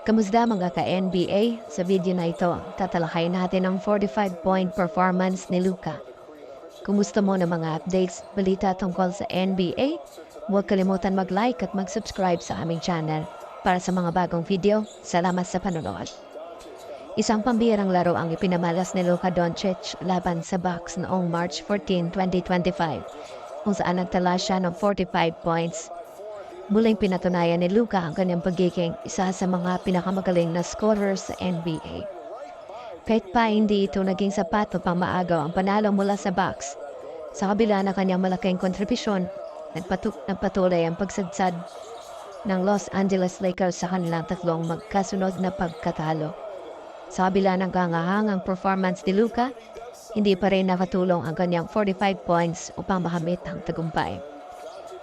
Kamusta mga ka-NBA? Sa video na ito, tatalakayin natin ang 45-point performance ni Luka. Kumusta mo na mga updates, balita tungkol sa NBA? Huwag kalimutan mag-like at mag-subscribe sa aming channel. Para sa mga bagong video, salamat sa panonood. Isang pambihirang laro ang ipinamalas ni Luka Doncic laban sa Bucks noong March 14, 2025, kung saan nagtala siya ng 45 points. Muling pinatunayan ni Luka ang kanyang pagiging isa sa mga pinakamagaling na scorer sa NBA. Kahit pa hindi ito naging sapat upang maagaw ang panalo mula sa Bucks, sa kabila ng kanyang malaking kontribusyon, nagpatuloy ang pagsadsad ng Los Angeles Lakers sa kanilang tatlong magkasunod na pagkatalo. Sa kabila ng kahangahangang performance ni Luka, hindi pa rin nakatulong ang kanyang 45 points upang makamit ang tagumpay.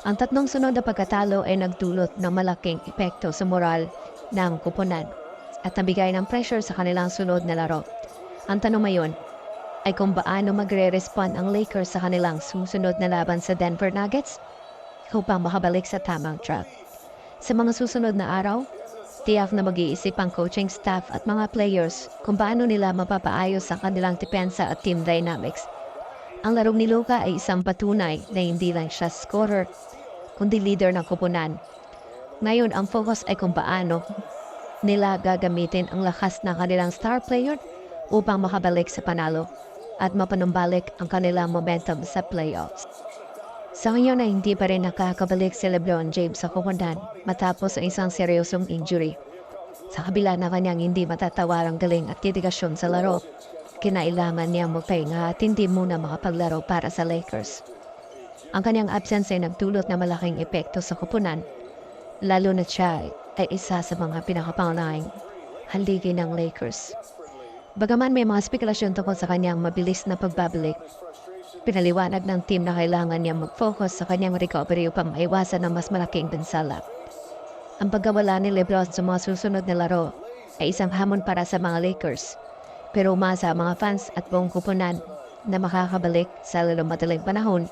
Ang tatlong sunod na pagkatalo ay nagdulot ng malaking epekto sa moral ng kupunan at nabigay ng pressure sa kanilang sunod na laro. Ang tanong ngayon ay kung paano magre-respond ang Lakers sa kanilang susunod na laban sa Denver Nuggets upang makabalik sa tamang track. Sa mga susunod na araw, tiyak na mag-iisip ang coaching staff at mga players kung paano nila mapapaayos ang kanilang depensa at team dynamics. Ang laro ni Luka ay isang patunay na hindi lang siya scorer, kundi leader ng kupunan. Ngayon, ang focus ay kung paano nila gagamitin ang lakas ng kanilang star player upang makabalik sa panalo at mapanumbalik ang kanilang momentum sa playoffs. Sa ngayon ay hindi pa rin nakakabalik si LeBron James sa kupunan matapos ang isang seryosong injury. Sa kabila na kanyang hindi matatawarang galing at dedikasyon sa laro, kinailangan niya magpahinga at hindi muna makapaglaro para sa Lakers. Ang kanyang absence ay nagdulot na malaking epekto sa kupunan, lalo na siya ay isa sa mga pinakapangunahing haligi ng Lakers. Bagaman may mga spekulasyon tungkol sa kanyang mabilis na pagbabalik, pinaliwanag ng team na kailangan niya mag-focus sa kanyang recovery upang maiwasan ng mas malaking pinsala. Ang pagkawala ni LeBron sa mga susunod na laro ay isang hamon para sa mga Lakers, pero umasa ang mga fans at buong kupunan na makakabalik sa lalong madaling panahon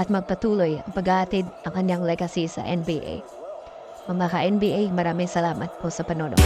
at magpatuloy ang pag-aatid ang kanyang legacy sa NBA. Mga ka-NBA, maraming salamat po sa panonood.